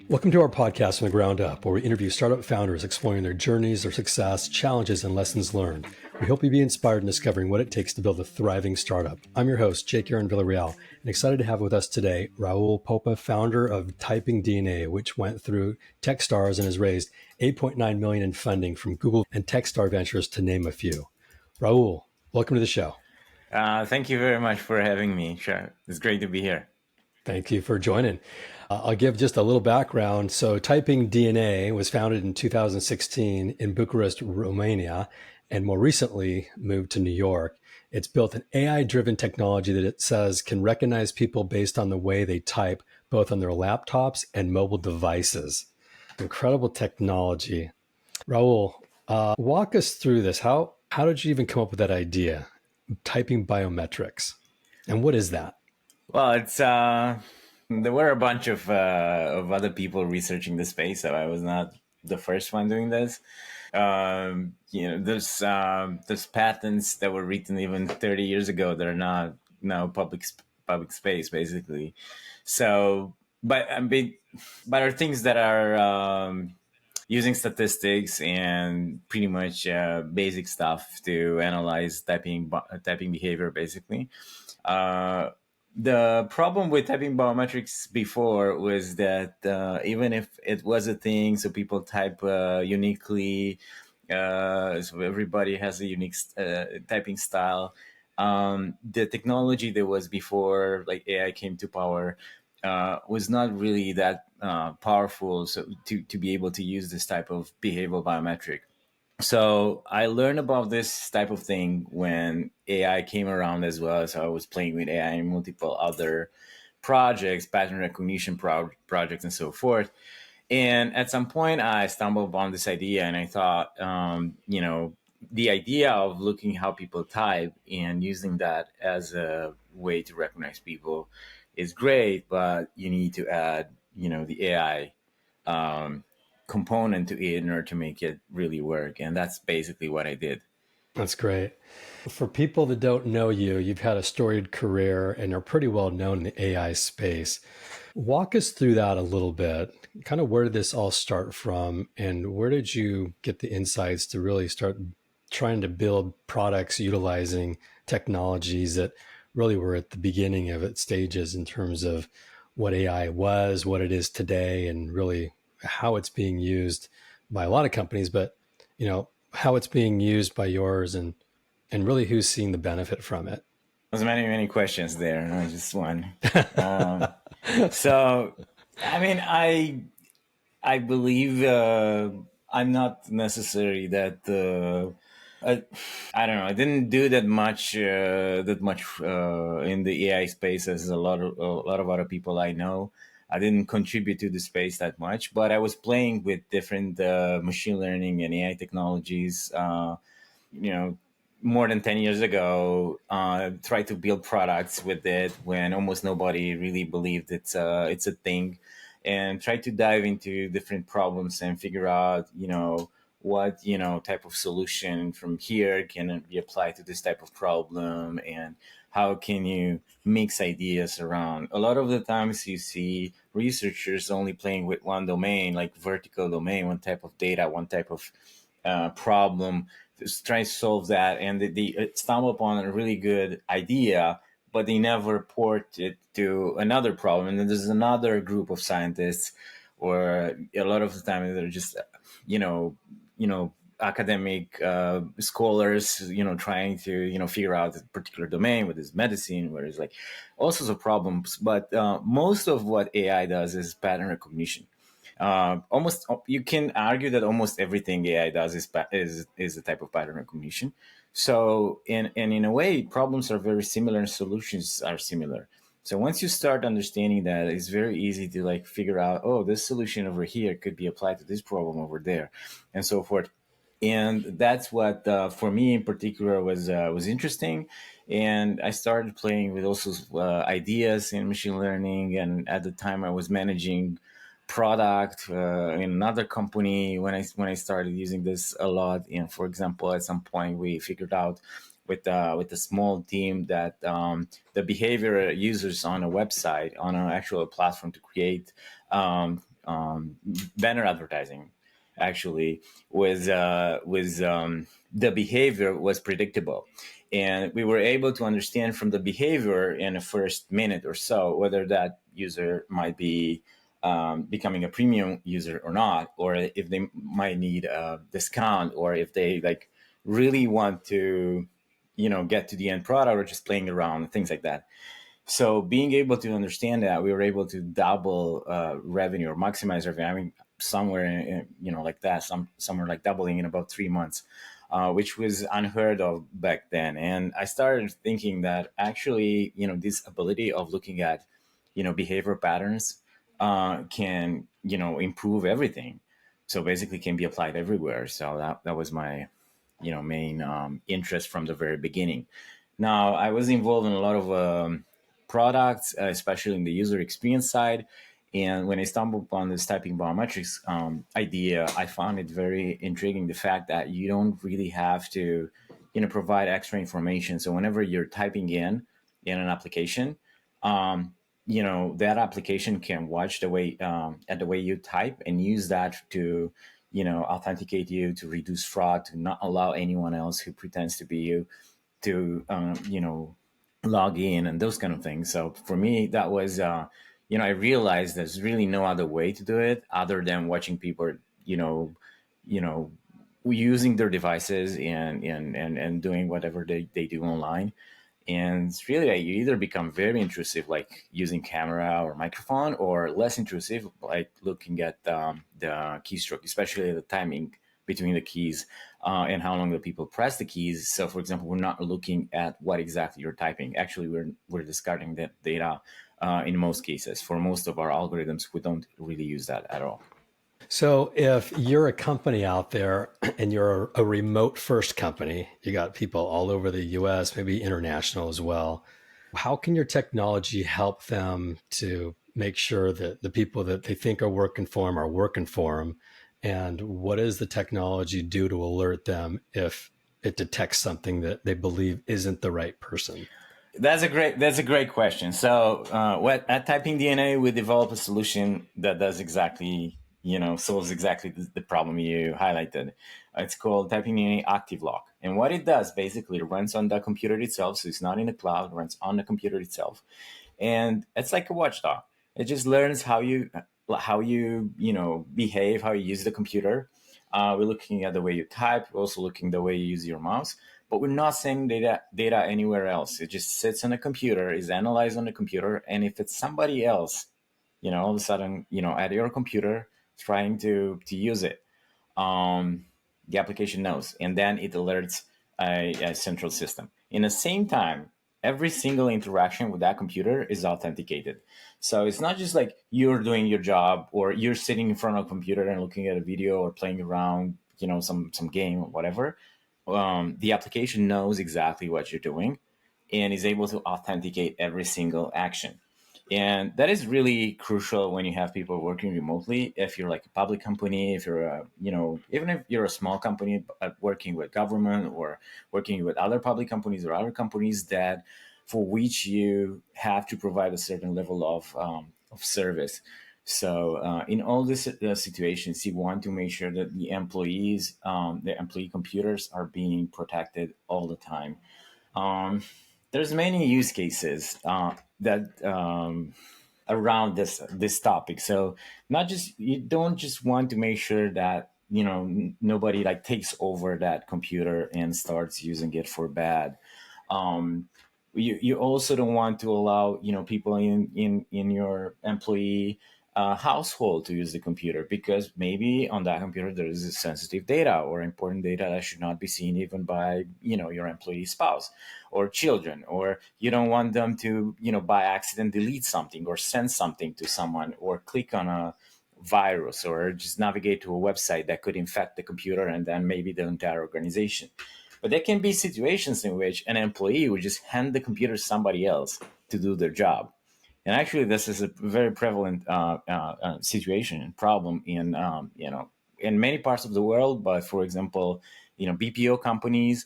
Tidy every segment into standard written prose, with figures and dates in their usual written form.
Welcome to our podcast From the Ground Up, where we interview startup founders exploring their journeys, their success, challenges, and lessons learned. We hope you be inspired in discovering what it takes to build a thriving startup. I'm your host, Jake Aaron Villarreal, and excited to have with us today Raul Popa, founder of TypingDNA, which went through Techstars and has raised $8.9 million in funding from Google and Techstar Ventures, to name a few. Raul, welcome to the show. Thank you very much for having me. Sure. It's great to be here. Thank you for joining. I'll give just a little background. So TypingDNA was founded in 2016 in Bucharest, Romania, and more recently moved to New York. It's built an AI-driven technology that it says can recognize people based on the way they type, both on their laptops and mobile devices. Incredible technology. Raul, walk us through this. How did you even come up with that idea, typing biometrics? And what is that? Well, it's there were a bunch of other people researching the space, so I was not the first one doing this. There's patents that were written even 30 years ago that are not now public space, basically. So, but are things that are using statistics and pretty much basic stuff to analyze typing behavior, basically. The problem with typing biometrics before was that even if it was a thing, so people type uniquely, so everybody has a unique typing style. The technology that was before, like AI came to power, was not really that powerful, so to be able to use this type of behavioral biometric. So I learned about this type of thing when AI came around as well. So I was playing with AI in multiple other projects, pattern recognition projects, and so forth. And at some point, I stumbled upon this idea, and I thought, the idea of looking how people type and using that as a way to recognize people is great, but you need to add, the AI component to it in order to make it really work. And that's basically what I did. That's great. For people that don't know you, you've had a storied career and are pretty well known in the AI space. Walk us through that a little bit. Kind of where did this all start from, and where did you get the insights to really start trying to build products utilizing technologies that really were at the beginning of its stages in terms of what AI was, what it is today, and really how it's being used by a lot of companies, but how it's being used by yours, and really who's seeing the benefit from it? There's many questions there, not just one. So, I mean, I believe I'm not necessarily that. I don't know. I didn't do that much in the AI space as a lot of other people I know. I didn't contribute to the space that much, but I was playing with different machine learning and AI technologies. More than 10 years ago, tried to build products with it when almost nobody really believed it's a thing, and tried to dive into different problems and figure out, what, type of solution from here can be applied to this type of problem, and how can you mix ideas around. A lot of the times you see researchers only playing with one domain, like vertical domain, one type of data, one type of problem, just trying to solve that, and they stumble upon a really good idea, but they never port it to another problem. And then there's another group of scientists, or a lot of the time they're just, academic scholars, trying to, figure out a particular domain, whether it's medicine, where it's like all sorts of problems. But most of what AI does is pattern recognition. Almost, you can argue that almost everything AI does is a type of pattern recognition. So in a way, problems are very similar and solutions are similar. So once you start understanding that, it's very easy to figure out, oh, this solution over here could be applied to this problem over there, and so forth. And that's what for me in particular was interesting. And I started playing with also ideas in machine learning. And at the time, I was managing product in another company when I started using this a lot. And for example, at some point we figured out with a small team that the behavior users on a website, on an actual platform to create banner advertising, actually was the behavior was predictable, and we were able to understand from the behavior in the first minute or so whether that user might be becoming a premium user or not, or if they might need a discount, or if they like really want to, get to the end product, or just playing around, things like that. So being able to understand that, we were able to double revenue or maximize revenue. I mean, somewhere like that, somewhere like doubling in about 3 months, which was unheard of back then. And I started thinking that actually, this ability of looking at, behavior patterns can, improve everything. So basically, can be applied everywhere. So that was my, main interest from the very beginning. Now, I was involved in a lot of products, especially in the user experience side. And when I stumbled upon this typing biometrics idea, I found it very intriguing. The fact that you don't really have to, provide extra information. So whenever you're typing in an application, that application can watch the way at the way you type and use that to, authenticate you, to reduce fraud, to not allow anyone else who pretends to be you to, log in and those kind of things. So for me, that was, I realized there's really no other way to do it other than watching people, you know, using their devices and doing whatever they do online. And it's really like you either become very intrusive, like using camera or microphone, or less intrusive, like looking at the keystroke, especially the timing between the keys and how long the people press the keys. So, for example, we're not looking at what exactly you're typing. Actually, we're discarding that data in most cases. For most of our algorithms, we don't really use that at all. So if you're a company out there and you're a remote first company, you got people all over the US, maybe international as well. How can your technology help them to make sure that the people that they think are working for them? And what does the technology do to alert them if it detects something that they believe isn't the right person? That's a great question. So, what at TypingDNA we develop a solution that does exactly, solves exactly the problem you highlighted. It's called TypingDNA Active Lock, and what it does basically, it runs on the computer itself, so it's not in the cloud. It runs on the computer itself, and it's like a watchdog. It just learns how you behave, how you use the computer. We're looking at the way you type. We're also looking at the way you use your mouse, but we're not sending data anywhere else. It just sits on the computer, is analyzed on the computer, and if it's somebody else, all of a sudden, at your computer trying to use it, um, the application knows, and then it alerts a central system. In the same time, every single interaction with that computer is authenticated. So it's not just like you're doing your job or you're sitting in front of a computer and looking at a video or playing around, some game or whatever. The application knows exactly what you're doing and is able to authenticate every single action. And that is really crucial when you have people working remotely. If you're like a public company, if you're even if you're a small company working with government or working with other public companies or other companies that for which you have to provide a certain level of service. So in all these situations, you want to make sure that the employee computers are being protected all the time. There's many use cases that around this topic. So not just you don't just want to make sure that nobody like takes over that computer and starts using it for bad. You also don't want to allow people in your employee household to use the computer, because maybe on that computer there is sensitive data or important data that should not be seen even by your employee spouse or children, or you don't want them to by accident delete something or send something to someone or click on a virus or just navigate to a website that could infect the computer and then maybe the entire organization. But there can be situations in which an employee would just hand the computer to somebody else to do their job. And actually, this is a very prevalent situation and problem in in many parts of the world. But for example, BPO companies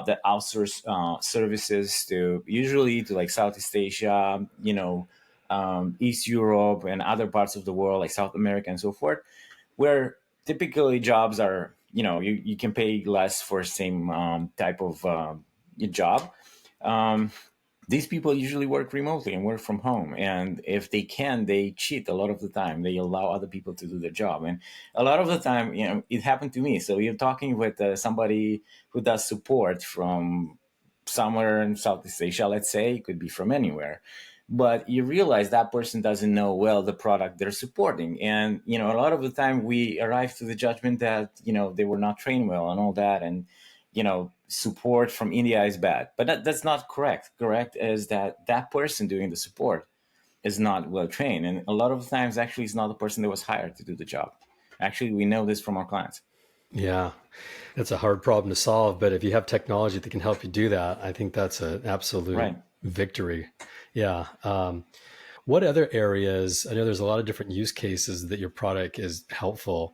that outsource services to usually to like Southeast Asia, East Europe and other parts of the world like South America and so forth, where typically jobs are, you can pay less for same type of job. Um, these people usually work remotely and work from home, and if they can, they cheat a lot of the time. They allow other people to do their job, and a lot of the time, it happened to me. So you're talking with somebody who does support from somewhere in Southeast Asia, let's say. It could be from anywhere, but you realize that person doesn't know well the product they're supporting. And a lot of the time we arrive to the judgment that they were not trained well and all that, and support from India is bad. But that's not correct. Correct is that person doing the support is not well trained, and a lot of times actually it's not the person that was hired to do the job. Actually, we know this from our clients. Yeah, it's a hard problem to solve, but if you have technology that can help you do that, I think that's an absolute Right. victory. Yeah. What other areas? I know there's a lot of different use cases that your product is helpful.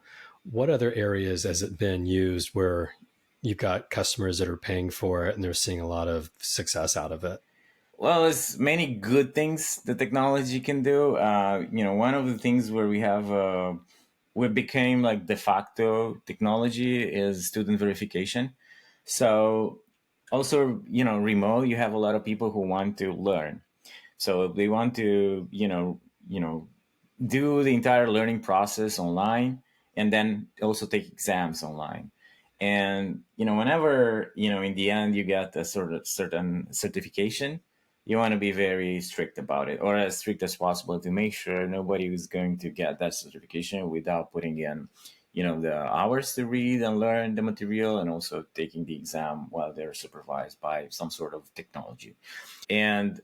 What other areas has it been used where you've got customers that are paying for it and they're seeing a lot of success out of it? Well, there's many good things the technology can do. One of the things where we became like de facto technology is student verification. So also, remote, you have a lot of people who want to learn. So they want to, do the entire learning process online and then also take exams online. And, whenever, in the end you get a sort of certain certification, you want to be very strict about it, or as strict as possible, to make sure nobody is going to get that certification without putting in, the hours to read and learn the material, and also taking the exam while they're supervised by some sort of technology. And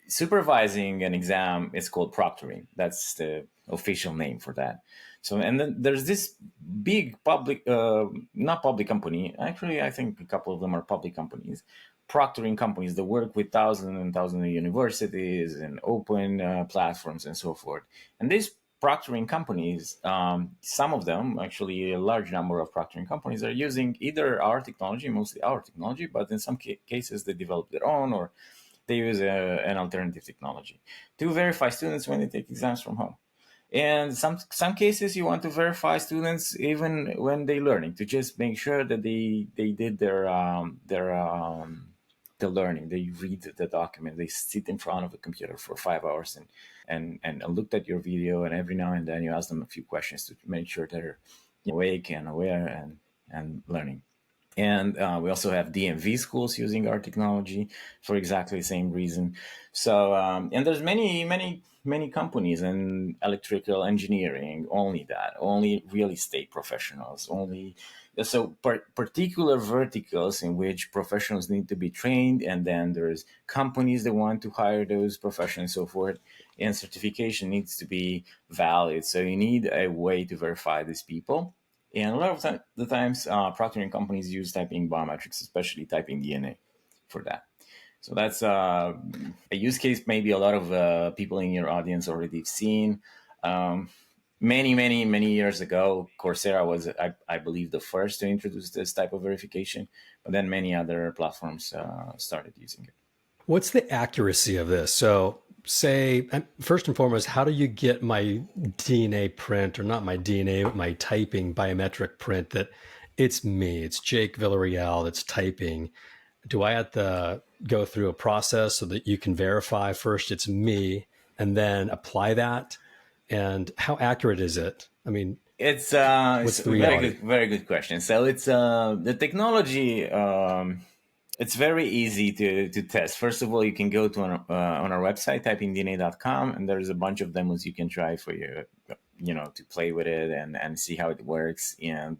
supervising an exam is called proctoring. That's the official name for that. So, and then there's this big public, not public company. Actually, I think a couple of them are public companies, proctoring companies that work with thousands and thousands of universities and open platforms and so forth. And these proctoring companies, some of them, actually a large number of proctoring companies, are using either our technology, mostly our technology, but in some cases they develop their own, or they use an alternative technology to verify students when they take exams from home. And some cases you want to verify students even when they're learning, to just make sure that they did the learning. They read the document. They sit in front of a computer for 5 hours and looked at your video. And every now and then you ask them a few questions to make sure they're awake and aware and learning. And we also have DMV schools using our technology for exactly the same reason. So, and there's many companies in electrical engineering, only real estate professionals, particular verticals in which professionals need to be trained. And then there's companies that want to hire those professionals and so forth. And certification needs to be valid. So you need a way to verify these people. And a lot of the times, proctoring companies use typing biometrics, especially TypingDNA, for that. So that's a use case maybe a lot of people in your audience already seen. Many years ago, Coursera was, I believe, the first to introduce this type of verification, but then many other platforms started using it. What's the accuracy of this? So, say, first and foremost, how do you get my DNA print, or not my DNA, but my typing biometric print that it's me, it's Jake Villarreal that's typing? Do I have to go through a process so that you can verify first it's me and then apply that? And how accurate is it? I mean, It's what's it's the a reality? very good question. So it's the technology. It's very easy to test. First of all, you can go to on our website, typingdna.com, and there's a bunch of demos you can try for to play with it and see how it works. And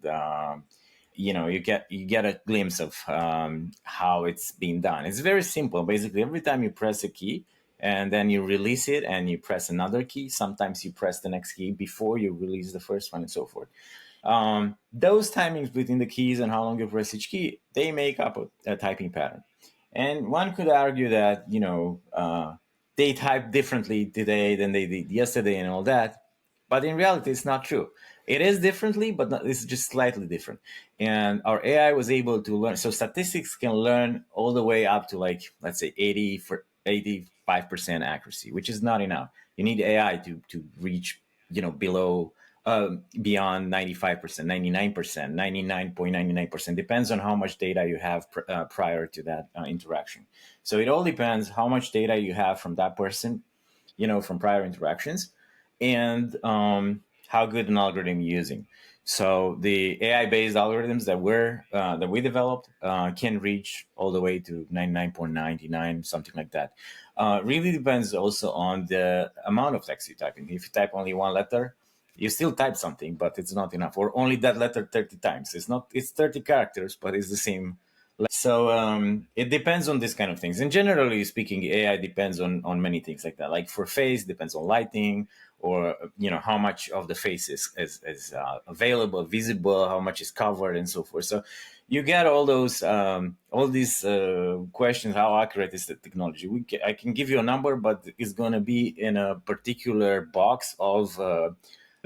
you get a glimpse of how it's being done. It's very simple. Basically, every time you press a key, and then you release it and you press another key. Sometimes you press the next key before you release the first one, and so forth. Those timings between the keys and how long you press each key, they make up a typing pattern. And one could argue that they type differently today than they did yesterday and all that. But in reality, it's not true. It is differently, but it's just slightly different. And our AI was able to learn. So statistics can learn all the way up to like, let's say 85% accuracy, which is not enough. You need AI to reach, below, beyond 95%, 99%, 99.99%, depends on how much data you have prior to that interaction. So it all depends how much data you have from that person, from prior interactions, and how good an algorithm you're using. So the AI-based algorithms that we developed can reach all the way to 99.99, something like that. Really depends also on the amount of text you type in. If you type only one letter, you still type something, but it's not enough. Or only that letter 30 times. It's 30 characters, but it's the same. So it depends on this kind of things. And generally speaking, AI depends on many things like that. Like for face, depends on lighting, or how much of the face is available, visible, how much is covered, and so forth. So you get all these questions. How accurate is the technology? I can give you a number, but it's going to be in a particular box of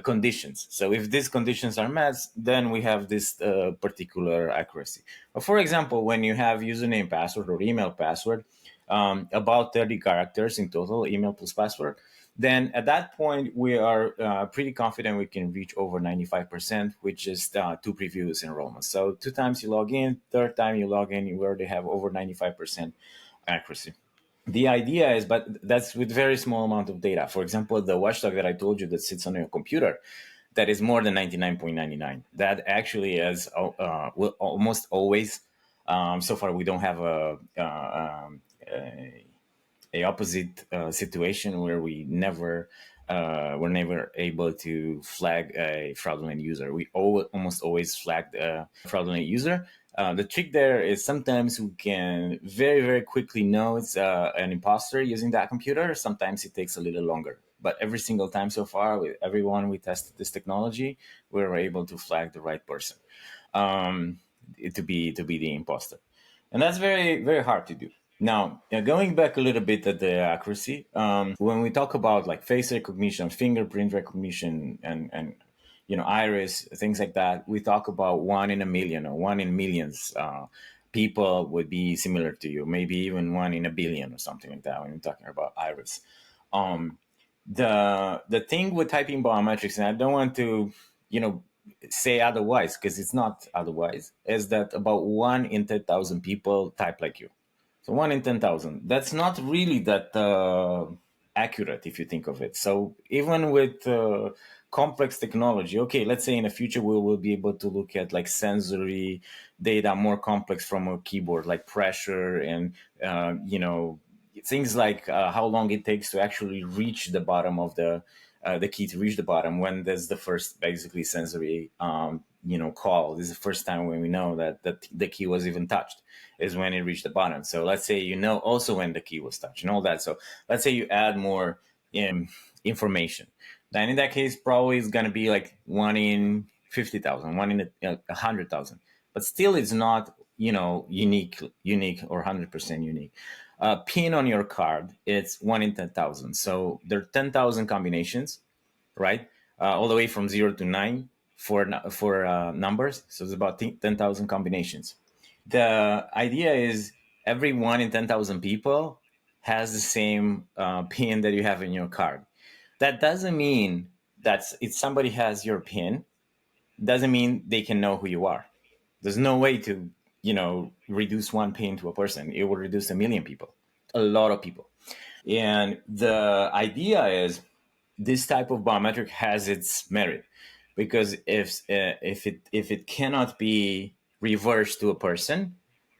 conditions. So if these conditions are met, then we have this particular accuracy. But for example, when you have username, password, or email password, about 30 characters in total, email plus password, then at that point we are pretty confident we can reach over 95%, which is two previous enrollments. So 2 times you log in, third time you log in, you already have over 95% accuracy. The idea is, but that's with very small amount of data. For example, the watchdog that I told you that sits on your computer, that is more than 99.99. That actually is will almost always. So far, we don't have a opposite situation where we're never able to flag a fraudulent user. We almost always flag a fraudulent user. The trick there is sometimes we can very, very quickly know it's an imposter using that computer. Sometimes it takes a little longer. But every single time so far, with everyone we tested this technology, we were able to flag the right person to be the imposter. And that's very, very hard to do. Now, going back a little bit at the accuracy, when we talk about like face recognition, fingerprint recognition, and iris, things like that, we talk about 1 in a million or 1 in millions people would be similar to you, maybe even 1 in a billion or something like that when you're talking about iris. The thing with typing biometrics, and I don't want to, say otherwise because it's not otherwise, is that about 1 in 10,000 people type like you. So 1 in 10,000. That's not really that accurate if you think of it. So even with complex technology, okay, let's say in the future we will be able to look at like sensory data more complex from a keyboard, like pressure and things like how long it takes to actually reach the bottom of the key, to reach the bottom when there's the first basically sensory call. This is the first time when we know that the key was even touched, is when it reached the bottom. So let's say also when the key was touched and all that. So let's say you add more information. Then in that case, probably it's going to be like 1 in 50,000, 1 in 100,000. But still it's not, unique or 100% unique. PIN on your card, it's 1 in 10,000. So there are 10,000 combinations, right? All the way from 0 to 9 for numbers. So it's about 10,000 combinations. The idea is every 1 in 10,000 people has the same PIN that you have in your card. That doesn't mean that if somebody has your PIN, doesn't mean they can know who you are. There's no way to, reduce one PIN to a person. It will reduce 1 million people, a lot of people. And the idea is this type of biometric has its merit, because if it cannot be reversed to a person,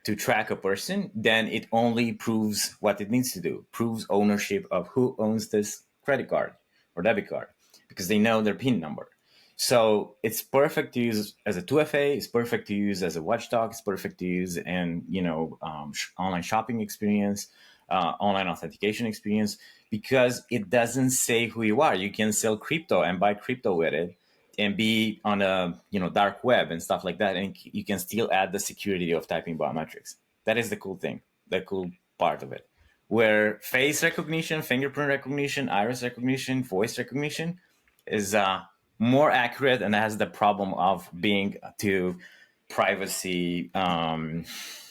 to track a person, then it only proves what it needs to do, proves ownership of who owns this credit card or debit card, because they know their PIN number. So it's perfect to use as a 2FA. It's perfect to use as a watchdog. It's perfect to use in online shopping experience, online authentication experience, because it doesn't say who you are. You can sell crypto and buy crypto with it, and be on a dark web and stuff like that, and you can still add the security of typing biometrics. That is the cool thing, the cool part of it. Where face recognition, fingerprint recognition, iris recognition, voice recognition, is more accurate and has the problem of being too privacy,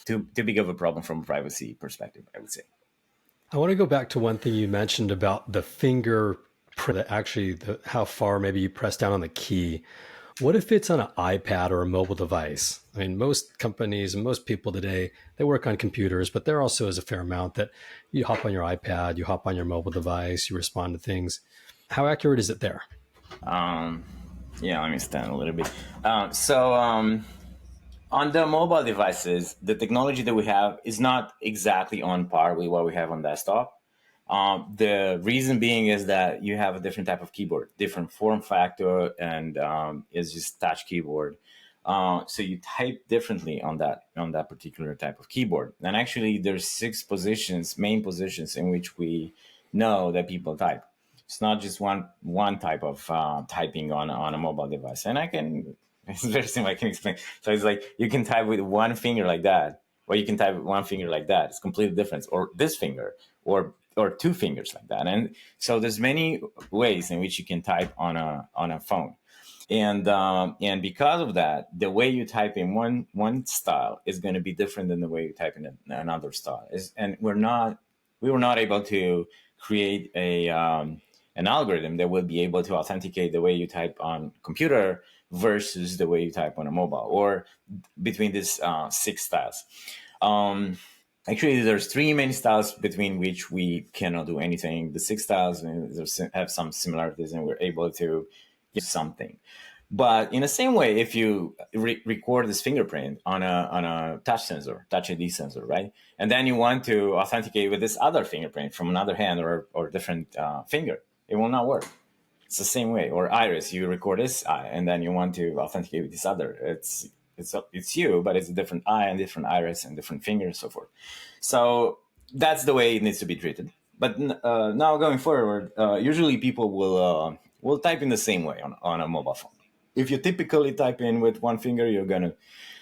too big of a problem from a privacy perspective, I would say. I want to go back to one thing you mentioned about the finger, how far maybe you press down on the key. What if it's on an iPad or a mobile device? I mean, most companies and most people today, they work on computers, but there also is a fair amount that you hop on your iPad, you hop on your mobile device, you respond to things. How accurate is it there? Um, yeah, let me stand a little bit. On the mobile devices, the technology that we have is not exactly on par with what we have on desktop. The reason being is that you have a different type of keyboard, different form factor, and it's just touch keyboard. So you type differently on that particular type of keyboard. And actually, there's 6 main positions in which we know that people type. It's not just one type of typing on a mobile device. And it's very simple. I can explain. So it's like you can type with one finger like that, or you can type with one finger like that. It's completely different. Or this finger, or 2 fingers like that. And so there's many ways in which you can type on a phone. And because of that, the way you type in one style is going to be different than the way you type in another style. And we were not able to create an algorithm that will be able to authenticate the way you type on computer versus the way you type on a mobile, or between these 6 styles. Actually, there's 3 main styles between which we cannot do anything. The 6 styles have some similarities, and we're able to get something. But in the same way, if you record this fingerprint on a touch ID sensor, right, and then you want to authenticate with this other fingerprint from another hand or different finger, it will not work. It's the same way. Or iris, you record this eye, and then you want to authenticate with this other. It's you, but it's a different eye and different iris and different finger and so forth. So that's the way it needs to be treated. But now going forward, usually people will type in the same way on a mobile phone. If you typically type in with one finger, you're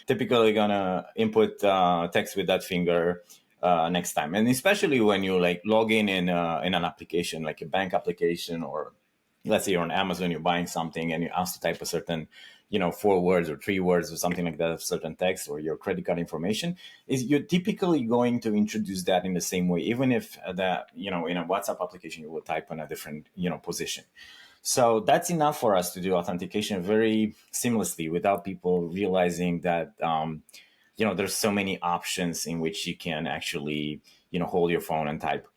typically gonna input text with that finger next time. And especially when you like log in an application, like a bank application, or let's say you're on Amazon, you're buying something and you ask to type a certain, 4 words or 3 words or something like that, certain text or your credit card information, is you're typically going to introduce that in the same way, even if that, in a WhatsApp application, you will type on a different, position. So that's enough for us to do authentication very seamlessly without people realizing that, there's so many options in which you can actually, hold your phone and type.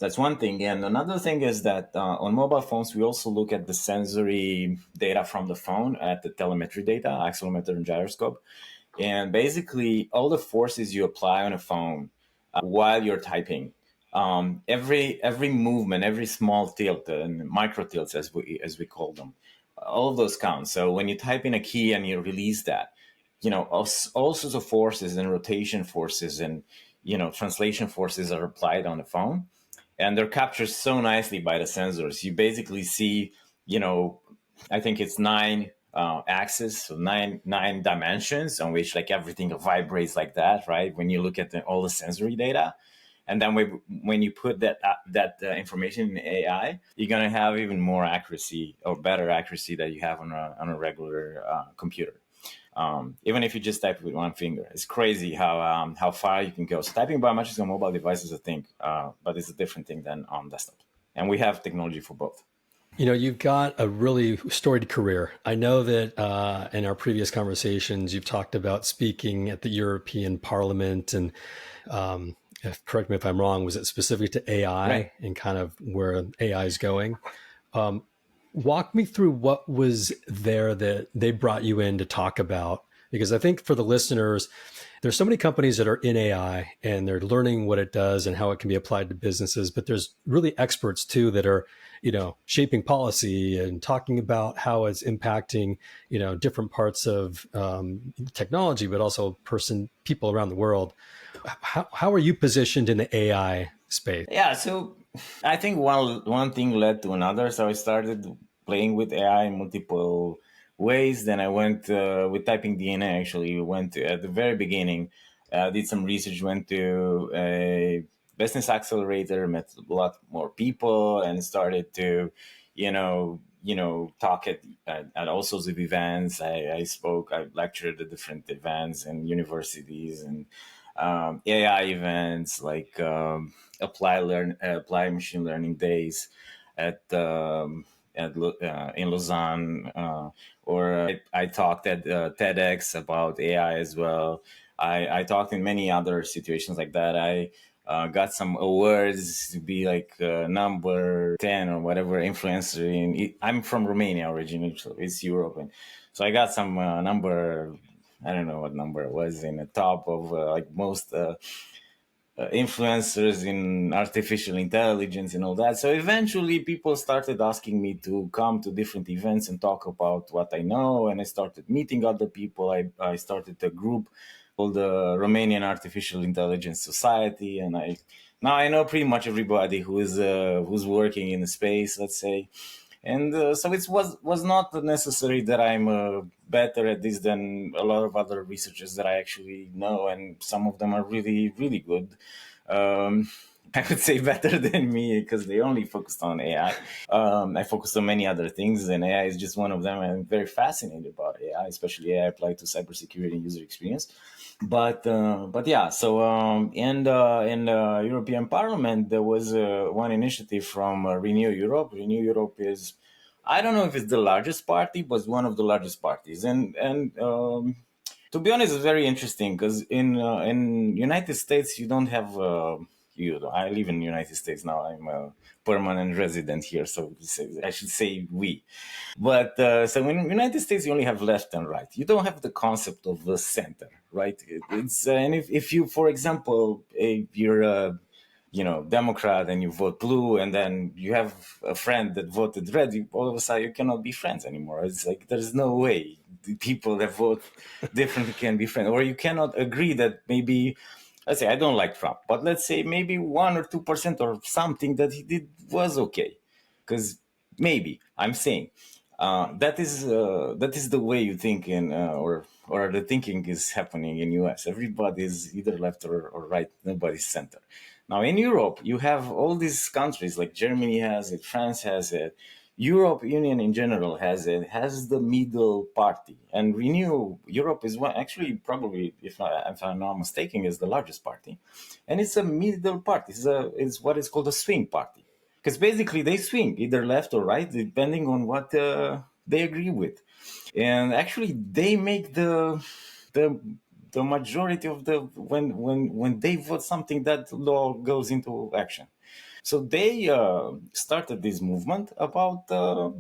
That's one thing. And another thing is that on mobile phones, we also look at the sensory data from the phone, at the telemetry data, accelerometer and gyroscope. And basically, all the forces you apply on a phone while you're typing, every movement, every small tilt and micro tilts, as we call them, all of those count. So when you type in a key and you release that, all sorts of forces and rotation forces and translation forces are applied on the phone, and they're captured so nicely by the sensors. You basically see, I think it's 9 axes, so nine dimensions on which like everything vibrates like that, right? When you look at all the sensory data. And then when you put that information in AI, you're gonna have even more accuracy or better accuracy that you have on a regular computer. Even if you just type with one finger, it's crazy how far you can go. So typing biometrics on mobile devices, I think, but it's a different thing than on desktop. And we have technology for both. You've got a really storied career. I know that in our previous conversations, you've talked about speaking at the European Parliament, and correct me if I'm wrong, was it specific to AI, right, and kind of where AI is going? Walk me through what was there that they brought you in to talk about, because I think for the listeners, there's so many companies that are in AI and they're learning what it does and how it can be applied to businesses, but there's really experts too that are, shaping policy and talking about how it's impacting, different parts of technology, but also people around the world. How are you positioned in the AI space? Yeah, so I think one thing led to another. So I started playing with AI in multiple ways. Then I went with TypingDNA. Actually, we went at the very beginning, did some research, went to a business accelerator, met a lot more people, and started to, talk at all sorts of events. I spoke, I lectured at different events and universities and AI events like apply machine learning days at in Lausanne, or I talked at TEDx about AI as well. I talked in many other situations like that. I got some awards to be like number 10 or whatever influencer I'm from Romania originally, so it's Europe. And so I got some number, I don't know what number it was, in the top of like most influencers in artificial intelligence and all that. So eventually people started asking me to come to different events and talk about what I know. And I started meeting other people. I started a group called the Romanian Artificial Intelligence Society. And now I know pretty much everybody who's working in the space, let's say. And so it was not necessary that I'm better at this than a lot of other researchers that I actually know, and some of them are really, really good. I would say better than me because they only focused on AI. I focused on many other things, and AI is just one of them. I'm very fascinated about AI, especially AI applied to cybersecurity and user experience. But yeah, so in the European Parliament there was one initiative from Renew Europe. Renew Europe is, I don't know if it's the largest party, but it's one of the largest parties. And to be honest, it's very interesting because in United States you don't have I live in the United States now. I'm a permanent resident here, so I should say we. But so in the United States, you only have left and right. You don't have the concept of the center, right? It's and if you, for example, if you're a Democrat and you vote blue, and then you have a friend that voted red, all of a sudden you cannot be friends anymore. It's like there's no way the people that vote differently can be friends, or you cannot agree that maybe. Let's say I don't like Trump, but let's say maybe 1 or 2% or something that he did was okay, because maybe I'm saying that is the way you think in or the thinking is happening in US. Everybody is either left or right. Nobody's center. Now in Europe, you have all these countries like Germany has it, France has it, Europe Union in general has it, has the middle party, and Renew Europe is one, actually probably if I'm not mistaken, is the largest party, and it's a middle party. It's what is called a swing party, because basically they swing either left or right depending on what they agree with, and actually they make the the majority of the when they vote something, that law goes into action. So they started this movement about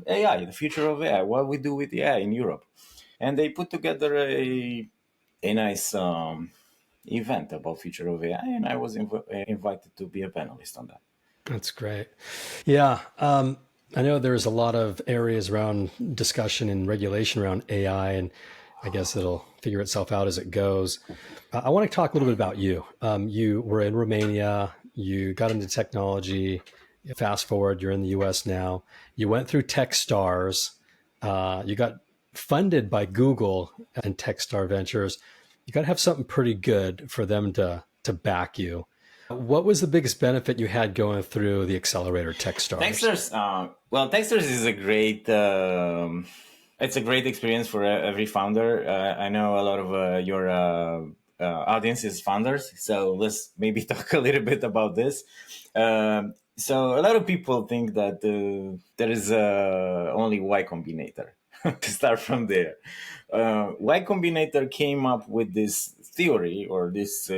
AI, the future of AI, what we do with AI in Europe, and they put together a nice event about future of AI, and I was invited to be a panelist on that. That's great. Yeah. I know there's a lot of areas around discussion and regulation around AI, and I guess it'll figure itself out as it goes. I want to talk a little bit about you. You were in Romania, you got into technology. Fast forward, you're in the US now. You went through Techstars. You got funded by Google and Techstar Ventures. You got to have something pretty good for them to back you. What was the biggest benefit you had going through the accelerator Techstars? Techstars is a great. It's a great experience for every founder. I know a lot of your audience is founders, so let's maybe talk a little bit about this. So a lot of people think that there is only Y Combinator. To start from there, Y Combinator came up with this theory or this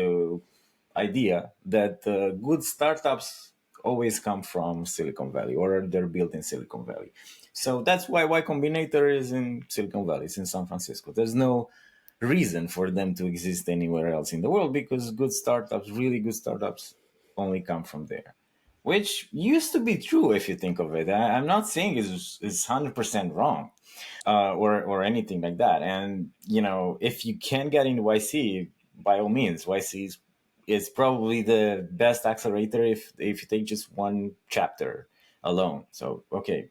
idea that good startups always come from Silicon Valley, or they're built in Silicon Valley. So that's why Y Combinator is in Silicon Valley. It's in San Francisco. There's no reason for them to exist anywhere else in the world, because good startups, really good startups, only come from there. Which used to be true if you think of it. I'm not saying it's 100% wrong or anything like that. And, if you can get into YC, by all means, YC is probably the best accelerator if you take just one chapter alone. So, okay.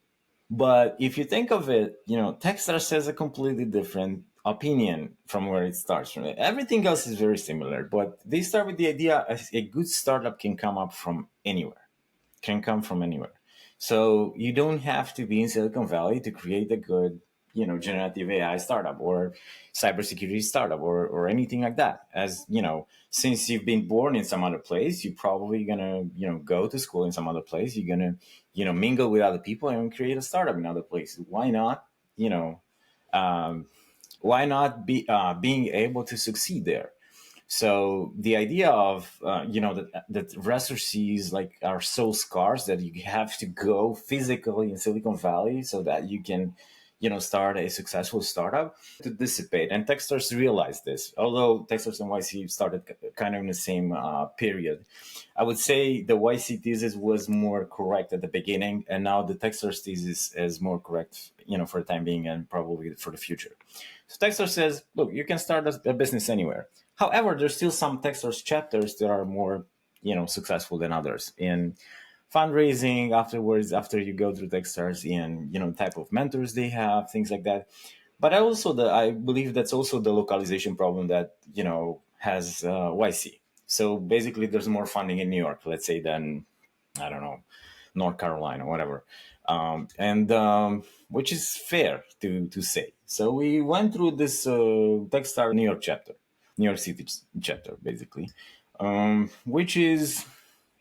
But if you think of it, Techstars has a completely different opinion from where it starts from. Everything else is very similar, but they start with the idea a good startup can come from anywhere. So you don't have to be in Silicon Valley to create a good, generative AI startup or cybersecurity startup or anything like that. As since you've been born in some other place, you're probably gonna, go to school in some other place. You're gonna, mingle with other people and create a startup in other places. Why not? Um, why not being able to succeed there? So the idea of that resources like are so scarce that you have to go physically in Silicon Valley so that you can start a successful startup to dissipate. And Techstars realized this. Although Techstars and YC started kind of in the same period, I would say the YC thesis was more correct at the beginning, and now the Techstars thesis is more correct, for the time being and probably for the future. So Techstars says, look, you can start a business anywhere. However, there's still some Techstars chapters that are more, successful than others in fundraising afterwards, after you go through Techstars, and type of mentors they have, things like that. But I believe that's also the localization problem that has YC. So basically, there's more funding in New York, let's say, than I don't know, North Carolina, whatever, and which is fair to say. So we went through this Techstar New York chapter, New York City chapter, basically, which is,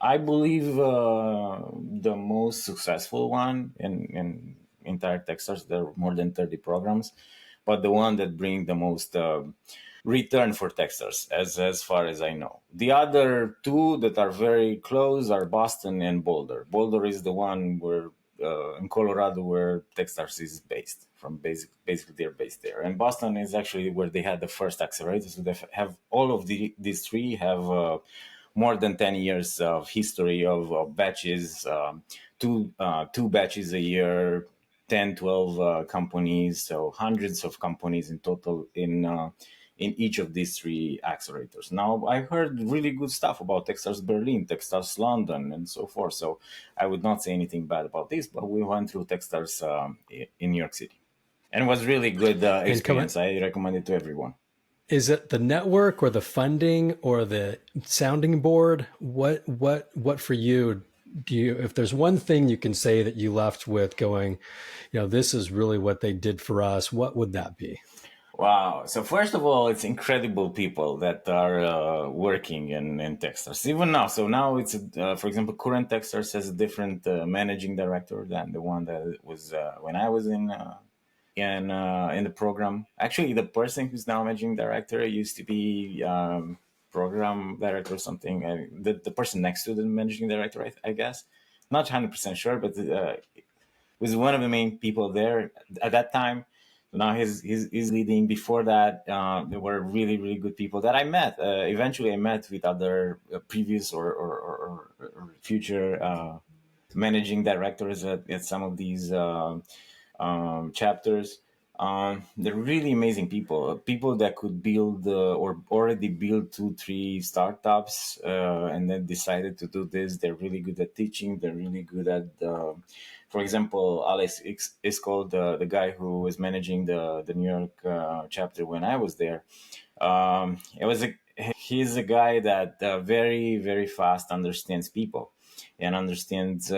I believe, the most successful one in entire Techstars. There are more than 30 programs, but the one that bring the most return for Techstars, as far as I know. The other two that are very close are Boston and Boulder. Boulder is the one where in Colorado where Techstars is based. Basically they're based there, and Boston is actually where they had the first accelerator. So they have all of these three have more than 10 years of history of batches, two batches a year, 10, 12 companies, so hundreds of companies in total in each of these three accelerators. Now, I heard really good stuff about Techstars Berlin, Techstars London, and so forth. So I would not say anything bad about this, but we went through Techstars in New York City. And it was really good And experience. I recommend it to everyone. is it the network or the funding or the sounding board? What for you do you, if there's one thing you can say that you left with going, this is really what they did for us, what would that be? Wow. So first of all, it's incredible people that are working in Techstars even now. So now it's, for example, current Techstars has a different managing director than the one that was when I was in the program. Actually, the person who's now managing director used to be program director or something. The person next to the managing director, I guess. Not 100% sure, but was one of the main people there at that time. So now he's leading. Before that, there were really, really good people that I met. Eventually, I met with other previous or future managing directors at some of these chapters. They're really amazing people that could build or already build 2, 3 startups and then decided to do this. They're really good at teaching. They're really good at, for example, Alex is called the guy who was managing the New York chapter when I was there. He's a guy that very, very fast understands people and understands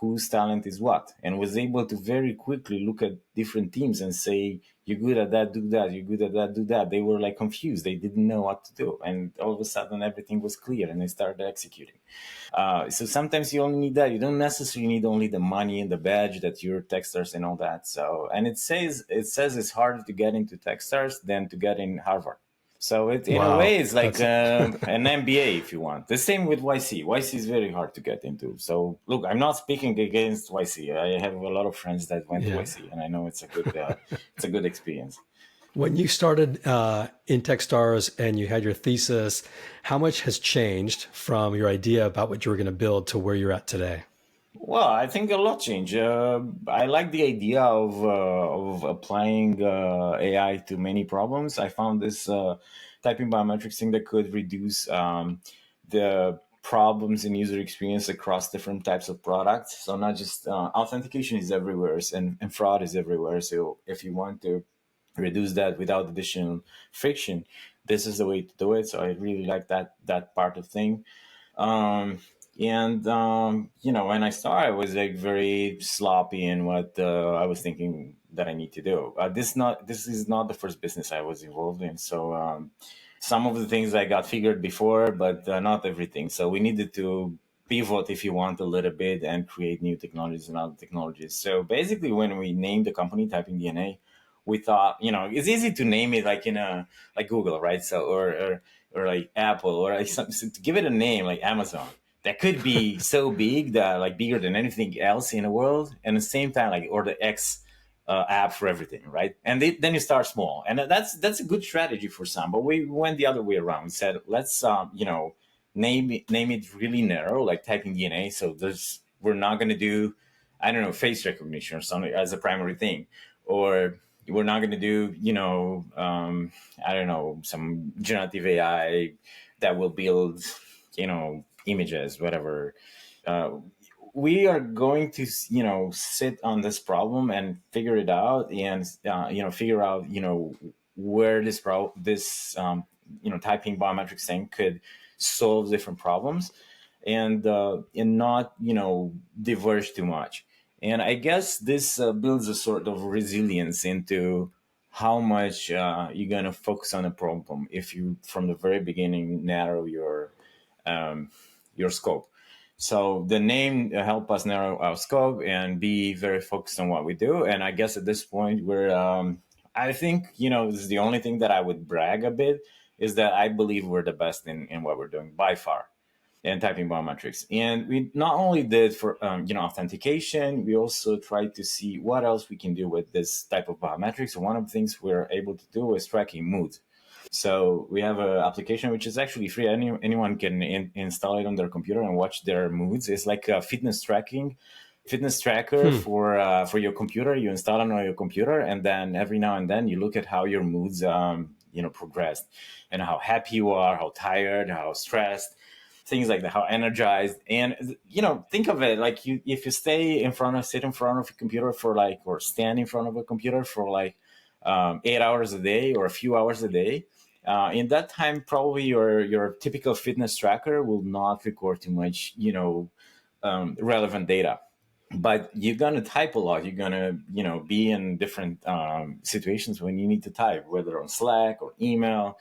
whose talent is what, and was able to very quickly look at different teams and say, you're good at that, do that, you're good at that, do that. They were like confused. They didn't know what to do. And all of a sudden everything was clear and they started executing. So sometimes you only need that. You don't necessarily need only the money and the badge that you're Techstars and all that. So, and it says it's harder to get into Techstars than to get in Harvard. So in a Wow, way, it's like an MBA if you want. The same with YC. YC is very hard to get into. So look, I'm not speaking against YC. I have a lot of friends that went to yeah. YC, and I know it's a good experience. When you started in Techstars and you had your thesis, how much has changed from your idea about what you were going to build to where you're at today? Well, I think a lot changed. I like the idea of applying AI to many problems. I found this typing biometrics thing that could reduce the problems in user experience across different types of products. So not just authentication is everywhere and fraud is everywhere. So if you want to reduce that without additional friction, this is the way to do it. So I really like that part of thing. Um, And when I started, I was like very sloppy in what I was thinking that I need to do. This is not the first business I was involved in. So some of the things I got figured before, but not everything. So we needed to pivot, if you want, a little bit and create new technologies and other technologies. So basically, when we named the company TypingDNA, we thought, it's easy to name it like like Google, right? So or like Apple, or like something, to give it a name like Amazon that could be so big that like bigger than anything else in the world, and at the same time like or the X app for everything, right? And then you start small, and that's a good strategy for some. But we went the other way around. We said let's name it really narrow, like typing DNA. So we're not going to do, I don't know, face recognition or something as a primary thing, or we're not going to do I don't know, some generative AI that will build images, whatever. uh, we are going to sit on this problem and figure it out, and figure out where this typing biometrics thing could solve different problems, and not diverge too much. And I guess this builds a sort of resilience into how much you're going to focus on a problem if you from the very beginning narrow your scope. So the name help us narrow our scope and be very focused on what we do. And I guess at this point, I think, this is the only thing that I would brag a bit, is that I believe we're the best in what we're doing by far in typing biometrics. And we not only did for, authentication, we also tried to see what else we can do with this type of biometrics. And one of the things we're able to do is tracking mood. So we have an application which is actually free. Anyone can install it on their computer and watch their moods. It's like a fitness tracker for your computer. You install it on your computer, and then every now and then you look at how your moods progressed, and how happy you are, how tired, how stressed, things like that, how energized. And think of it like if you sit in front of a computer for like, or stand in front of a computer for like 8 hours a day or a few hours a day. In that time, probably your typical fitness tracker will not record too much, relevant data. But you're gonna type a lot. You're gonna, be in different situations when you need to type, whether on Slack or email,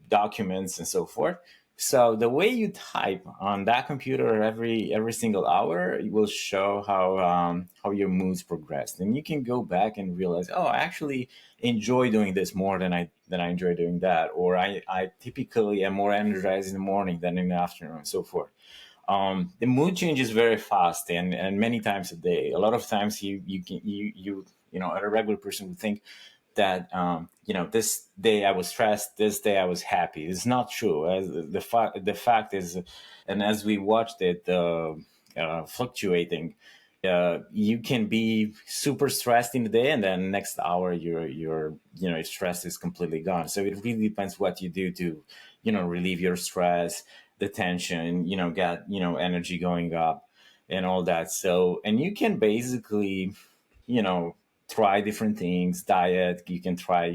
documents and so forth. So the way you type on that computer every single hour, it will show how your moods progressed, and you can go back and realize, oh, I actually enjoy doing this more than I enjoy doing that, or I typically am more energized in the morning than in the afternoon, and so forth. The mood changes very fast, and many times a day. A lot of times a regular person would think that this day I was stressed, this day I was happy. It's not true. As the fact is, and as we watched it fluctuating, you can be super stressed in the day, and then next hour your stress is completely gone. So it really depends what you do to relieve your stress, the tension, get energy going up and all that. So, and you can basically you know try different things, diet. You can try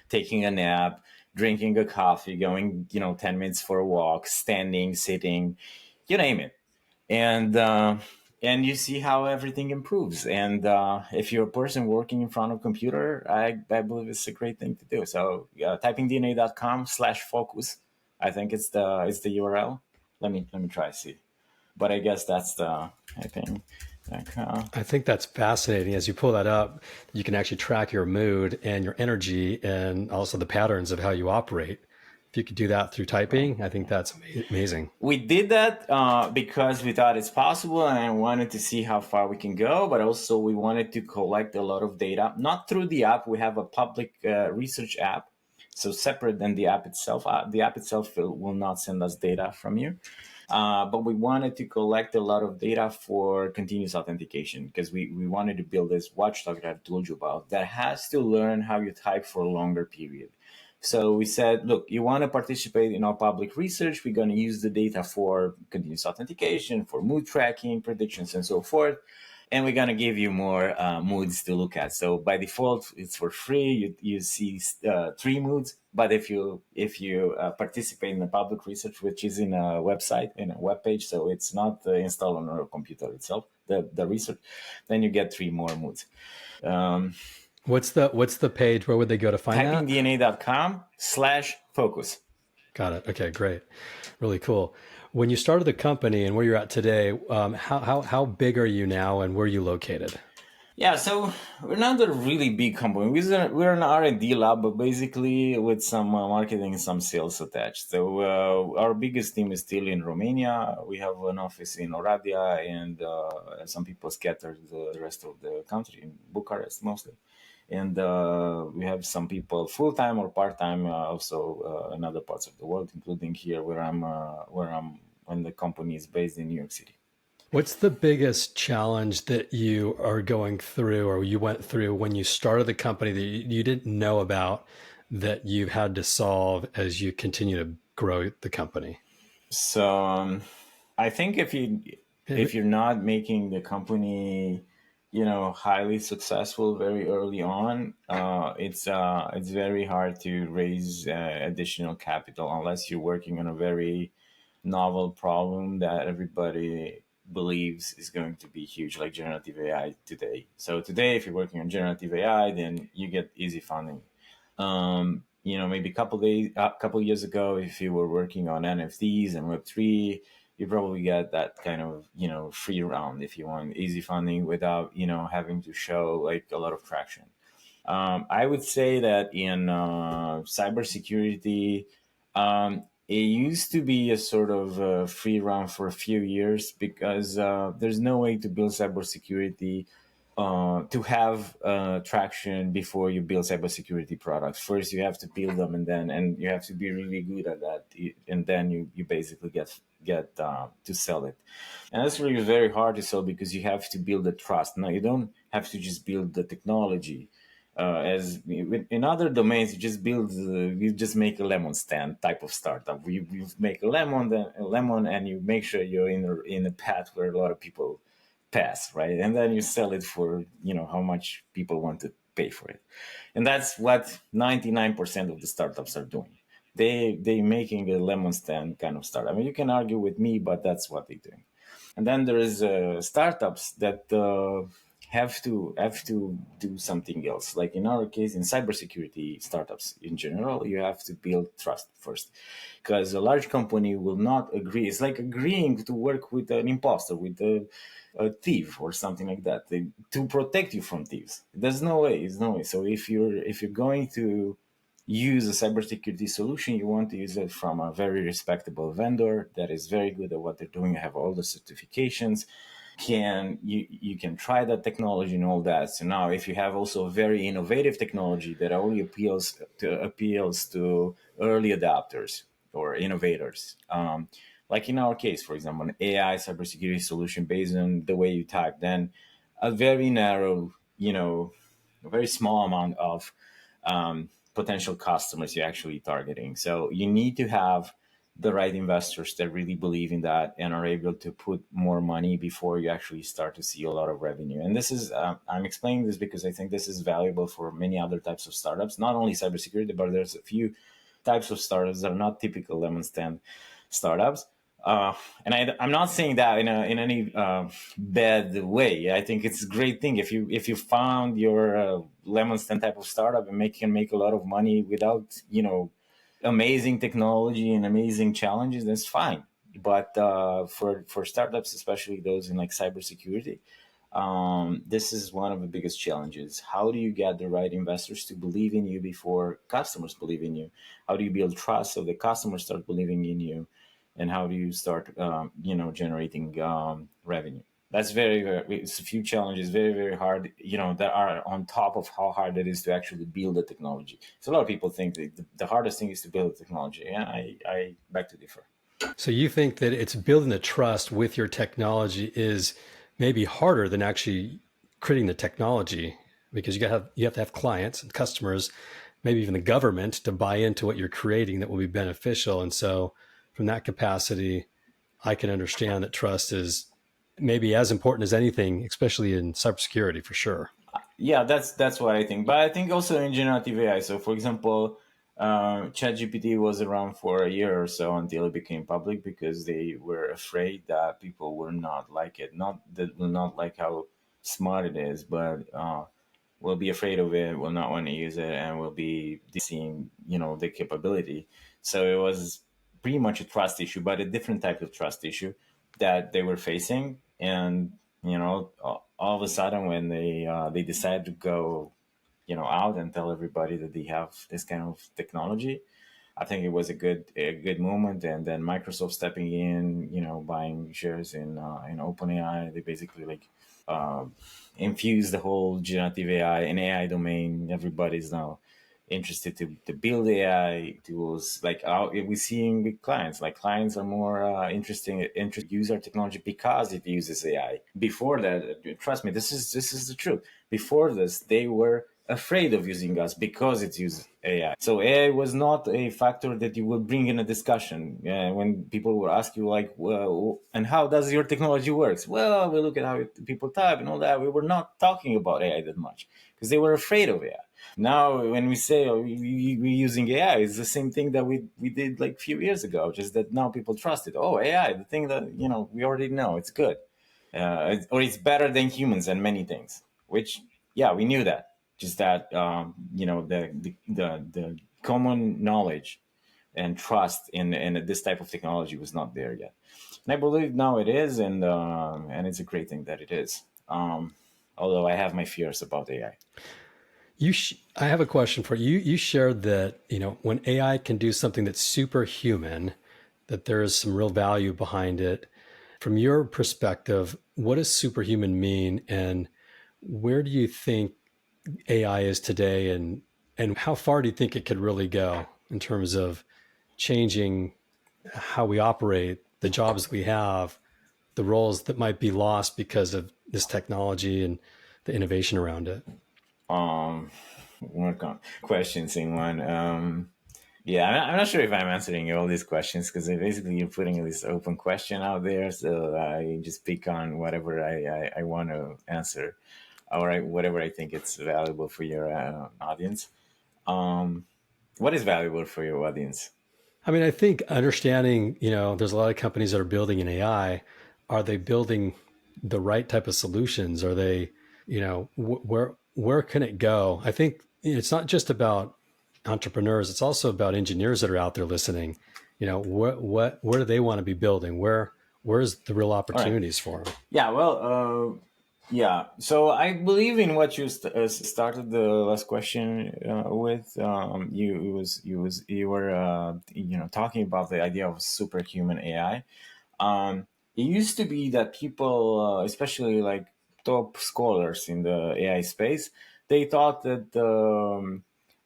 taking a nap, drinking a coffee, going 10 minutes for a walk, standing, sitting, you name it. And you see how everything improves. And if you're a person working in front of a computer, I believe it's a great thing to do. So typingdna.com/focus, I think it's the URL. Let me try to see. But I guess that's the I think. I think that's fascinating. As you pull that up, you can actually track your mood and your energy and also the patterns of how you operate. If you could do that through typing, I think that's amazing. We did that because we thought it's possible, and I wanted to see how far we can go. But also, we wanted to collect a lot of data, not through the app. We have a public research app, so separate than the app itself. The app itself will not send us data from you. But we wanted to collect a lot of data for continuous authentication, because we wanted to build this watchdog that I've told you about that has to learn how you type for a longer period. So we said, look, you want to participate in our public research. We're going to use the data for continuous authentication, for mood tracking, predictions, and so forth. and we're gonna give you more moods to look at. So by default, it's for free. You see 3 moods, but if you participate in the public research, which is in a website, in a web page, so it's not installed on your computer itself, the research, then you get 3 more moods. What's the page? Where would they go to find that? TypingDNA.com/focus. Got it. Okay, great. Really cool. When you started the company and where you're at today, how big are you now and where are you located? Yeah, so we're not a really big company. We're an R&D lab, but basically with some marketing and some sales attached. So our biggest team is still in Romania. We have an office in Oradea, and some people scattered the rest of the country, in Bucharest mostly. And we have some people full-time or part-time also in other parts of the world, including here where I'm when the company is based in New York City. What's the biggest challenge that you are going through or you went through when you started the company that you didn't know about that you've had to solve as you continue to grow the company? So I think if you're not making the company, highly successful very early on, it's very hard to raise additional capital unless you're working on a very novel problem that everybody believes is going to be huge, like generative AI today. So today, if you're working on generative AI, then you get easy funding. Maybe a couple years ago, if you were working on NFTs and Web3, you probably get that kind of, free round if you want easy funding without, having to show like a lot of traction. I would say that in cybersecurity, it used to be a sort of free run for a few years because there's no way to build cybersecurity to have traction before you build cybersecurity products. First, you have to build them, and you have to be really good at that, and then you basically get to sell it. And that's really very hard to sell because you have to build the trust. Now, you don't have to just build the technology. As in other domains, you just make a lemon stand type of startup. You make a lemon, and you make sure you're in a path where a lot of people pass, right? And then you sell it for how much people want to pay for it, and that's what 99% of the startups are doing. They making a lemon stand kind of startup. I mean, you can argue with me, but that's what they're doing. And then there is startups that have to do something else. Like in our case, in cybersecurity startups in general, you have to build trust first, because a large company will not agree. It's like agreeing to work with an imposter, with a thief or something like that, to protect you from thieves. There's no way. There's no way. So if you're going to use a cybersecurity solution, you want to use it from a very respectable vendor that is very good at what they're doing, have all the certifications. You can try that technology and all that. So now, if you have also a very innovative technology that only appeals to early adopters or innovators, like in our case, for example, an AI cybersecurity solution based on the way you type, then a very narrow, a very small amount of potential customers you're actually targeting. So you need to have the right investors that really believe in that and are able to put more money before you actually start to see a lot of revenue. And this is, I'm explaining this because I think this is valuable for many other types of startups, not only cybersecurity, but there's a few types of startups that are not typical lemon stand startups. And I'm not saying that in any bad way. I think it's a great thing if you found your lemon stand type of startup and can make a lot of money without amazing technology and amazing challenges. That's fine. But for startups, especially those in like cybersecurity, this is one of the biggest challenges. How do you get the right investors to believe in you before customers believe in you? How do you build trust so the customers start believing in you? And how do you start, generating revenue? That's it's a few challenges, very, very hard, that are on top of how hard it is to actually build the technology. So a lot of people think that the hardest thing is to build the technology. And I beg to differ. So you think that it's building the trust with your technology is maybe harder than actually creating the technology, because you have to have clients and customers, maybe even the government, to buy into what you're creating that will be beneficial. And so from that capacity, I can understand that trust is maybe as important as anything, especially in cybersecurity for sure. Yeah, that's what I think. But I think also in generative AI. So, for example, ChatGPT was around for a year or so until it became public because they were afraid that people will not like it. Not that will not like how smart it is, but will be afraid of it, will not want to use it, and will be seeing the capability. So it was pretty much a trust issue, but a different type of trust issue that they were facing. And all of a sudden, when they decided to go out and tell everybody that they have this kind of technology, I think it was a good moment. And then Microsoft stepping in, buying shares in OpenAI. They basically uh, infuse the whole generative AI and AI domain. Everybody's now interested to build AI tools. Like we're seeing with clients, like clients are more interested to use our technology because it uses AI. Before that, trust me, this is the truth. Before this, they were afraid of using us because it uses AI. So AI was not a factor that you would bring in a discussion when people will ask you like, well, and how does your technology works? Well, we look at how people type and all that. We were not talking about AI that much because they were afraid of AI. Now, when we say we're using AI, it's the same thing that we did like a few years ago. Just that now people trust it. Oh, AI, the thing that we already know, it's good, or it's better than humans and many things. Which, yeah, we knew that. Just that the common knowledge and trust in this type of technology was not there yet. And I believe now it is, and it's a great thing that it is. Although I have my fears about AI. I have a question for you. You shared that, when AI can do something that's superhuman, that there is some real value behind it. From your perspective, what does superhuman mean, and where do you think AI is today, and how far do you think it could really go in terms of changing how we operate, the jobs we have, the roles that might be lost because of this technology and the innovation around it? Um, More questions in one. Yeah, I'm not sure if I'm answering all these questions because basically you're putting this open question out there. So I just pick on whatever I want to answer, or whatever I think it's valuable for your audience. Um, what is valuable for your audience? I mean, I think understanding, there's a lot of companies that are building an AI. Are they building the right type of solutions? Are they, where can it go? I think it's not just about entrepreneurs. It's also about engineers that are out there listening. Where do they want to be building? Where's the real All right. opportunities for them? Yeah. Well. Yeah. So I believe in what you started the last question with. You were talking about the idea of superhuman AI. It used to be that people, especially like top scholars in the AI space, they thought that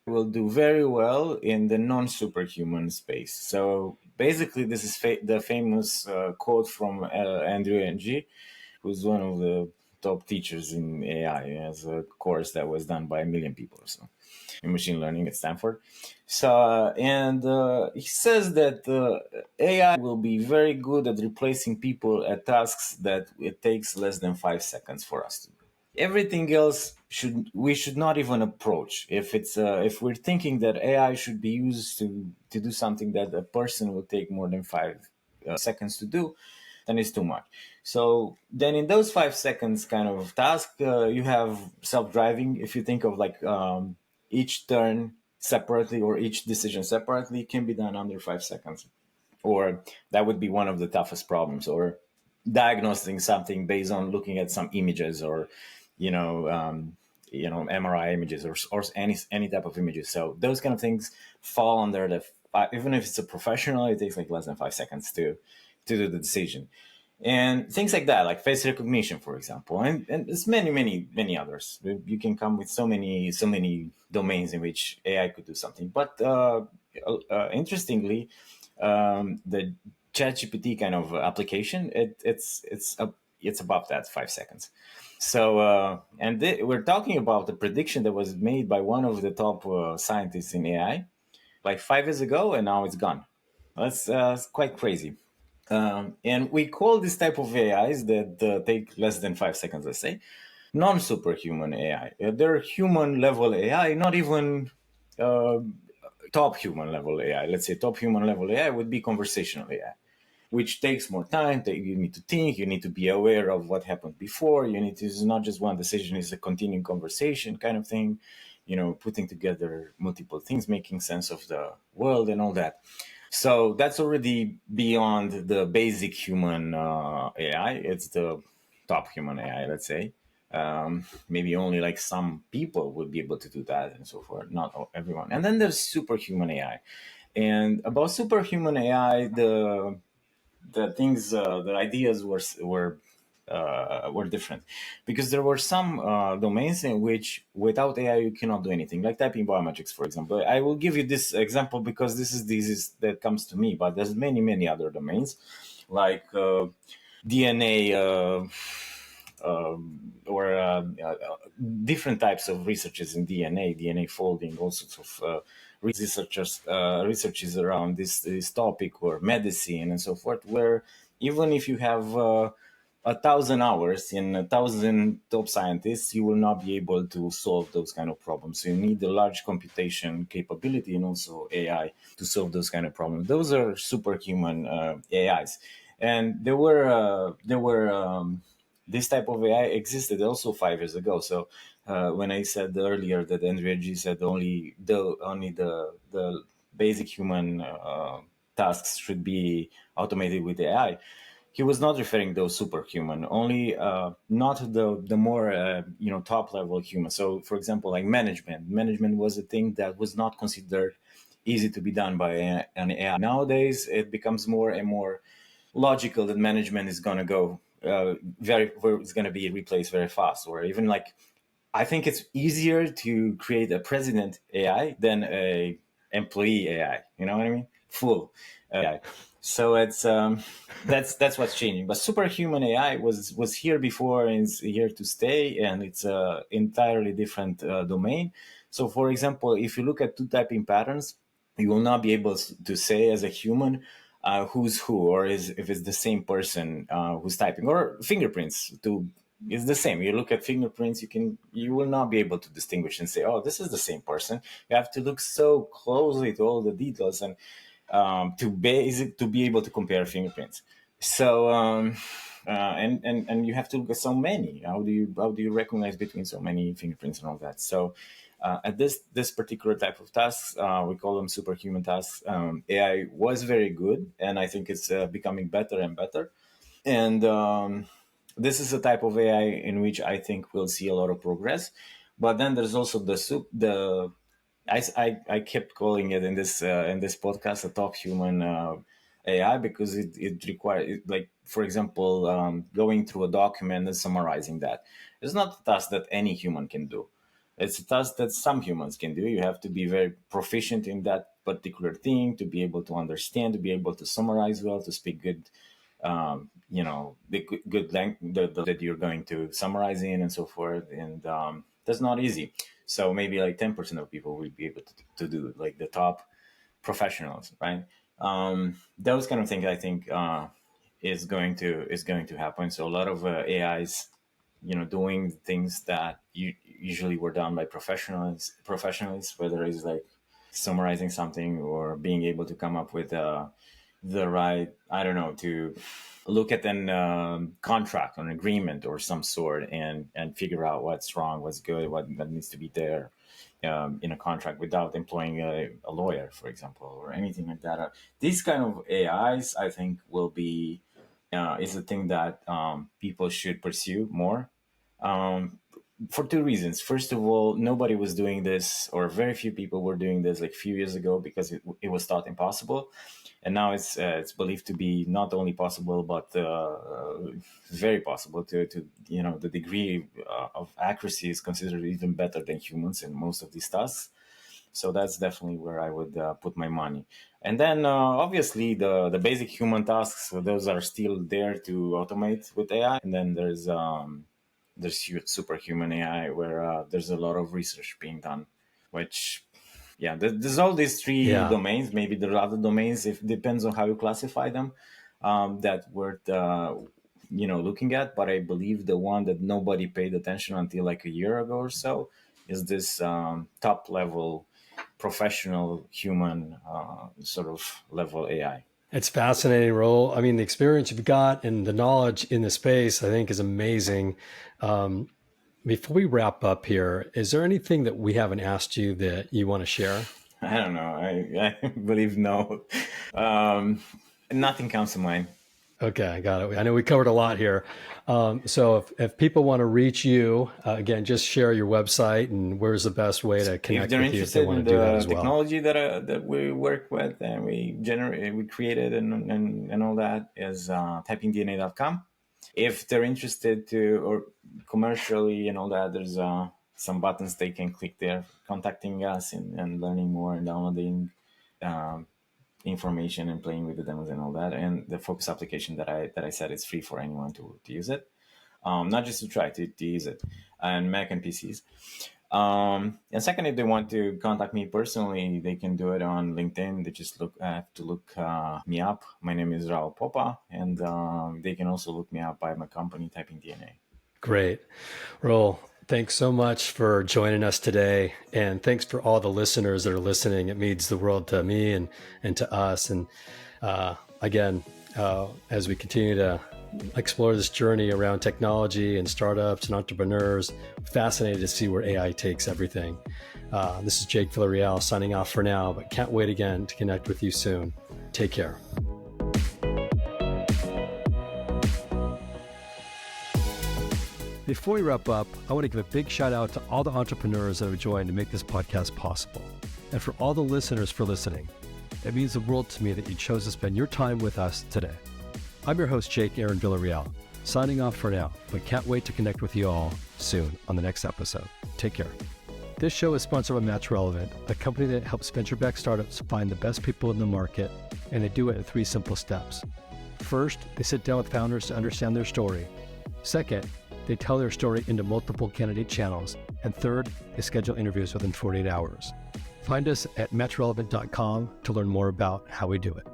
will do very well in the non-superhuman space. So basically, this is the famous quote from Andrew Ng, who's one of the top teachers in AI. He has a course that was done by 1 million people or so in machine learning at Stanford. So, and he says that AI will be very good at replacing people at tasks that it takes less than 5 seconds for us to do. Everything else we should not even approach. If we're thinking that AI should be used to do something that a person will take more than 5 seconds to do, then it's too much. So then in those 5 seconds kind of task, you have self-driving. If you think of like each turn separately or each decision separately can be done under 5 seconds, or that would be one of the toughest problems, or diagnosing something based on looking at some images, or you know um, MRI images, or any type of images. So those kind of things fall under the even if it's a professional, it takes like less than 5 seconds to do the decision, and things like that, like face recognition, for example, and there's many others. You can come with so many domains in which AI could do something. But interestingly, the ChatGPT kind of application, it's above that 5 seconds. So we're talking about the prediction that was made by one of the top scientists in AI like 5 years ago, and now it's gone. That's quite crazy. And we call this type of AIs that take less than 5 seconds, let's say, non-superhuman AI. They're human level AI, not even uh, top human level AI. Let's say top human level AI would be conversational AI, which takes more time. You need to think, you need to be aware of what happened before. You need to, it's not just one decision, it's a continuing conversation kind of thing, putting together multiple things, making sense of the world and all that. So that's already beyond the basic human AI. It's the top human AI, let's say. Maybe only like some people would be able to do that and so forth, not everyone. And then there's superhuman AI. And about superhuman AI, the ideas were different, because there were some domains in which without AI you cannot do anything, like typing biometrics, for example. I will give you this example because this is that comes to me, but there's many other domains like DNA. Or different types of researches in DNA folding, all sorts of researches around this topic, or medicine and so forth, where even if you have 1,000 hours in 1,000 top scientists, you will not be able to solve those kind of problems. So you need a large computation capability and also AI to solve those kind of problems. Those are superhuman AIs, and there were this type of AI existed also 5 years ago. So when I said earlier that Andrea G said only the basic human tasks should be automated with AI, he was not referring those superhuman, only not the more top level human. So for example, like management was a thing that was not considered easy to be done by an AI. Nowadays it becomes more and more logical that management is going to go it's going to be replaced very fast. Or even like, I think it's easier to create a president AI than a employee AI. You know what I mean? Full AI. So it's that's what's changing. But superhuman AI was here before and it's here to stay, and it's a entirely different domain. So, for example, if you look at two typing patterns, you will not be able to say as a human who's who, or if it's the same person who's typing, or fingerprints to it's the same. You look at fingerprints, you will not be able to distinguish and say, oh, this is the same person. You have to look so closely to all the details and to be able to compare fingerprints. So and you have to look at so many. How do you recognize between so many fingerprints and all that? So at this particular type of tasks, we call them superhuman tasks. AI was very good, and I think it's becoming better and better. And this is a type of AI in which I think we'll see a lot of progress. But then there's also I kept calling it in this podcast a top human AI, because it requires, like, for example, going through a document and summarizing that. It's not a task that any human can do. It's a task that some humans can do. You have to be very proficient in that particular thing to be able to understand, to be able to summarize well, to speak good, the good language that you're going to summarize in and so forth. And that's not easy. So maybe like 10% of people will be able to do it, like the top professionals, right? Those kind of things I think is going to happen. So a lot of AIs, doing things that usually were done by professionals, whether it's like summarizing something or being able to come up with the right, I don't know, to look at an contract or an agreement or some sort, and figure out what's wrong, what's good, what needs to be there in a contract, without employing a lawyer, for example, or anything like that. These kind of AIs, I think, will be is a thing that people should pursue more, for two reasons. First of all, nobody was doing this, or very few people were doing this like a few years ago, because it was thought impossible. And now it's believed to be not only possible, but very possible. To the degree of accuracy is considered even better than humans in most of these tasks. So that's definitely where I would put my money. And then obviously the basic human tasks, so those are still there to automate with AI. And then there's superhuman AI, where there's a lot of research being done, which, yeah, there's all these three Yeah. domains. Maybe there are other domains, if depends on how you classify them. that worth looking at. But I believe the one that nobody paid attention until like a year ago or so is this top level professional human sort of level AI. It's fascinating, Raul. I mean, the experience you've got and the knowledge in the space, I think, is amazing. Before we wrap up here, is there anything that we haven't asked you that you want to share? I don't know. I believe no. Nothing comes to mind. Okay, I got it. I know we covered a lot here. So if people want to reach you, again, just share your website and where's the best way to connect with you if they want to do that as well. Technology that we work with and we created and all that is TypingDNA.com. If they're interested to or commercially and all that, there's some buttons they can click there, contacting us and learning more and downloading information and playing with the demos and all that. And the focus application that I said is free for anyone to use it, not just to try to use it, and Mac and PCs. And second, if they want to contact me personally, they can do it on LinkedIn. They just have to look me up. My name is Raul Popa, and they can also look me up by my company, TypingDNA. Great. Raul, thanks so much for joining us today. And thanks for all the listeners that are listening. It means the world to me and to us. And again, as we continue to explore this journey around technology and startups and entrepreneurs, fascinated to see where AI takes everything. This is Jake Villarreal signing off for now, but can't wait again to connect with you soon. Take care. Before we wrap up, I want to give a big shout out to all the entrepreneurs that have joined to make this podcast possible. And for all the listeners for listening. It means the world to me that you chose to spend your time with us today. I'm your host, Jake Aaron Villarreal, signing off for now, but can't wait to connect with you all soon on the next episode. Take care. This show is sponsored by Match Relevant, a company that helps venture-backed startups find the best people in the market, and they do it in 3 simple steps. First, they sit down with founders to understand their story. Second, they tell their story into multiple candidate channels. And third, they schedule interviews within 48 hours. Find us at matchrelevant.com to learn more about how we do it.